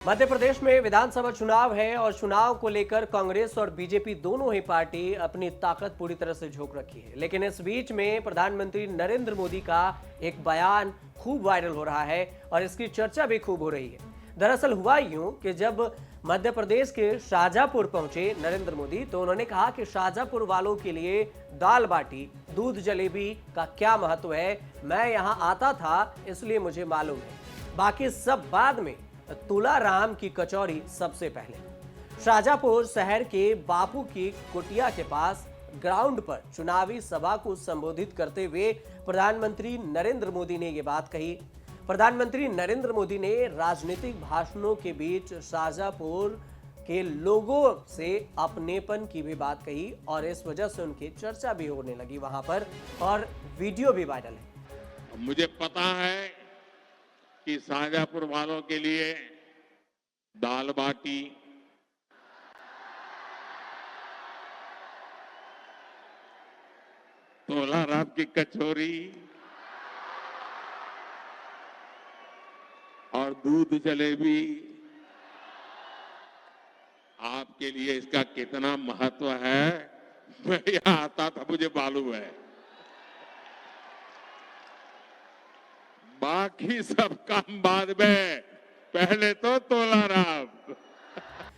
मध्य प्रदेश में विधानसभा चुनाव है और चुनाव को लेकर कांग्रेस और बीजेपी दोनों ही पार्टी अपनी ताकत पूरी तरह से झोंक रखी है। लेकिन इस बीच में प्रधानमंत्री नरेंद्र मोदी का एक बयान खूब वायरल हो रहा है और इसकी चर्चा भी खूब हो रही है। दरअसल हुआ यूं कि जब मध्य प्रदेश के शाहजहांपुर पहुंचे नरेंद्र मोदी तो उन्होंने कहा कि शाहजहांपुर वालों के लिए दाल बाटी दूध जलेबी का क्या महत्व है। मैं यहाँ आता था इसलिए मुझे मालूम है, बाकी सब बाद में। तुलाराम की कचौरी सबसे पहले। शाहजहांपुर शहर के बापू की कुटिया के पास ग्राउंड पर चुनावी सभा को संबोधित करते हुए प्रधानमंत्री नरेंद्र मोदी ने यह बात कही। प्रधानमंत्री नरेंद्र मोदी ने राजनीतिक भाषणों के बीच शाहजहांपुर के लोगों से अपनेपन की भी बात कही और इस वजह से उनकी चर्चा भी होने लगी वहां पर और वीडियो भी वायरल है। मुझे पता है कि शाहजहांपुर वालों के लिए दाल बाटी, तोलाराम की कचौरी और दूध जलेबी आपके लिए इसका कितना महत्व है, मैं यहां आता था मुझे मालूम है। बाकी सब काम बाद में, पहले तो तोलाराम।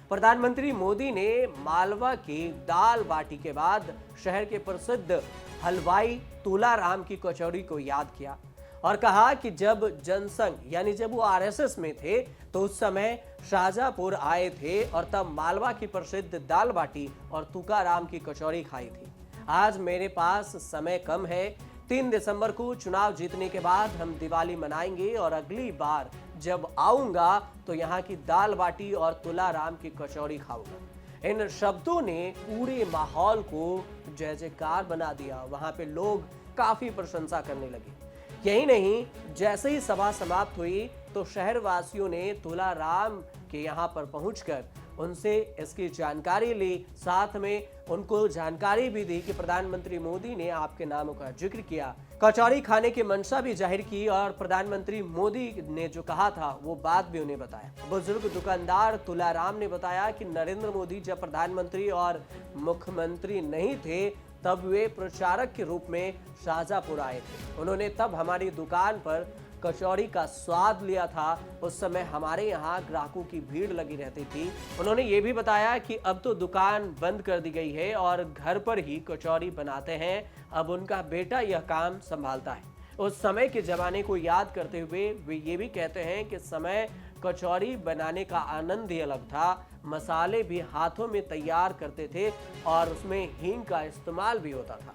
प्रधानमंत्री मोदी ने मालवा की दाल बाटी के बाद शहर के प्रसिद्ध हलवाई तुलाराम की कचौरी को याद किया और कहा कि जब जनसंघ यानी जब वो आरएसएस में थे तो उस समय शाहजहांपुर आए थे और तब मालवा की प्रसिद्ध दाल बाटी और तुकाराम की कचौरी खाई थी। आज मेरे पास समय कम है। 3 दिसंबर को चुनाव जीतने के बाद हम दिवाली मनाएंगे और अगली बार जब आऊंगा तो यहाँ की दाल बाटी और तुलाराम की कचौरी खाऊंगा। इन शब्दों ने पूरे माहौल को जय जयकार बना दिया। वहां पे लोग काफी प्रशंसा करने लगे। यही नहीं, जैसे ही सभा समाप्त हुई तो शहर वासियों ने तुलाराम के यहाँ पर पहुंचकर उनसे इसकी जानकारी ली, साथ में उनको जानकारी भी दी कि प्रधानमंत्री मोदी ने आपके नामों का जिक्र किया, कचौरी खाने की मंशा भी जाहिर की और प्रधानमंत्री मोदी ने जो कहा था वो बात भी उन्हें बताया। बुजुर्ग दुकानदार तुलाराम ने बताया कि नरेंद्र मोदी जब प्रधानमंत्री और मुख्यमंत्री नहीं थे तब वे प्रचारक के रूप में शाहजहांपुर आए थे। उन्होंने तब हमारी दुकान पर कचौरी का स्वाद लिया था। उस समय हमारे यहाँ ग्राहकों की भीड़ लगी रहती थी। उन्होंने ये भी बताया कि अब तो दुकान बंद कर दी गई है और घर पर ही कचौरी बनाते हैं। अब उनका बेटा यह काम संभालता है। उस समय के जमाने को याद करते हुए वे ये भी कहते हैं कि समय कचौरी बनाने का आनंद ही अलग था। मसाले भी हाथों में तैयार करते थे और उसमें हींग का इस्तेमाल भी होता था।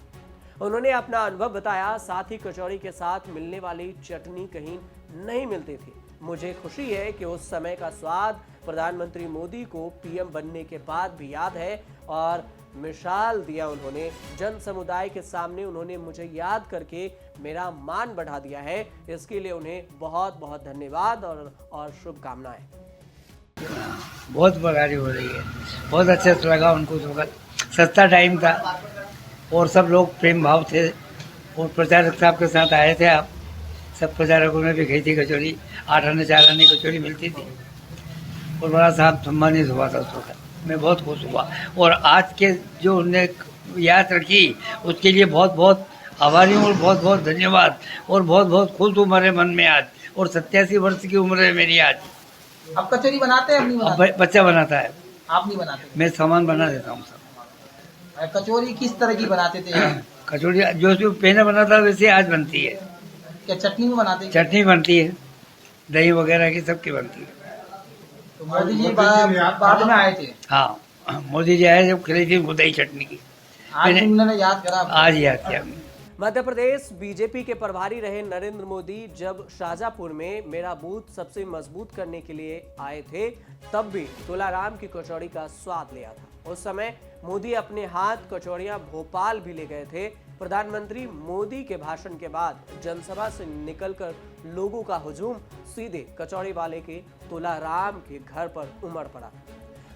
उन्होंने अपना अनुभव बताया। साथ ही कचौरी के साथ मिलने वाली चटनी कहीं नहीं मिलती थी। मुझे खुशी है कि उस समय का स्वाद प्रधानमंत्री मोदी को पीएम बनने के बाद भी याद है और मिसाल दिया उन्होंने जन समुदाय के सामने। उन्होंने मुझे याद करके मेरा मान बढ़ा दिया है। इसके लिए उन्हें बहुत बहुत धन्यवाद और शुभकामनाएं। बहुत बगारी हो रही है। बहुत अच्छा लगा उनको तो। सस्ता टाइम था और सब लोग प्रेम भाव थे और प्रचारक साहब के साथ आए थे आप। सब प्रचारकों ने भी खाई थी कचौरी। 8 आने 4 आने कचौरी मिलती थी और बड़ा साहब सम्मानित हुआ था उस वक्त। मैं बहुत खुश हुआ और आज के जो उन्हें याद रखी उसके लिए बहुत बहुत आभारी हूँ और बहुत बहुत धन्यवाद और बहुत बहुत खुश हूँ मेरे मन में आज। और 87 वर्ष की उम्र है मेरी आज। आप कचौरी बनाते हैं? नहीं बनाते? बच्चा बनाता है। आप नहीं बनाते? मैं सामान बना देता हूँ सब। कचौरी किस तरह की बनाते थे? कचौरी जो पहले बना था वैसे आज बनती है। क्या चटनी में बनाते हैं? चटनी बनती है, दही वगैरह की सबकी बनती है। तो मोदी जी बाद में आए थे? हाँ, मोदी जी आए जब खिलाई थी दही चटनी की। आज उन्होंने याद करा? आज याद किया। मध्य प्रदेश बीजेपी के प्रभारी रहे नरेंद्र मोदी जब शाहजहांपुर में मेरा बूथ सबसे मजबूत करने के लिए आए थे तब भी तुलाराम की कचौड़ी का स्वाद लिया था। उस समय मोदी अपने हाथ कचौड़ियां भोपाल भी ले गए थे। प्रधानमंत्री मोदी के भाषण के बाद जनसभा से निकलकर लोगों का हुजूम सीधे कचौड़ी वाले के तुलाराम के घर पर उमड़ पड़ा।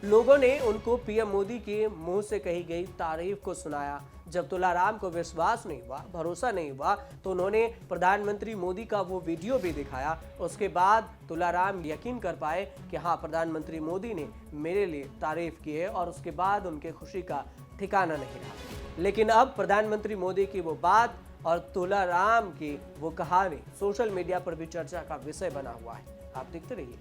लोगों ने उनको पीएम मोदी के मुंह से कही गई तारीफ को सुनाया। जब तुलाराम को विश्वास नहीं हुआ, भरोसा नहीं हुआ, तो उन्होंने प्रधानमंत्री मोदी का वो वीडियो भी दिखाया। उसके बाद तुलाराम यकीन कर पाए कि हाँ, प्रधानमंत्री मोदी ने मेरे लिए तारीफ की है, और उसके बाद उनके खुशी का ठिकाना नहीं रहा। लेकिन अब प्रधानमंत्री मोदी की वो बात और तुलाराम की वो कहानी सोशल मीडिया पर भी चर्चा का विषय बना हुआ है। आप देखते रहिए।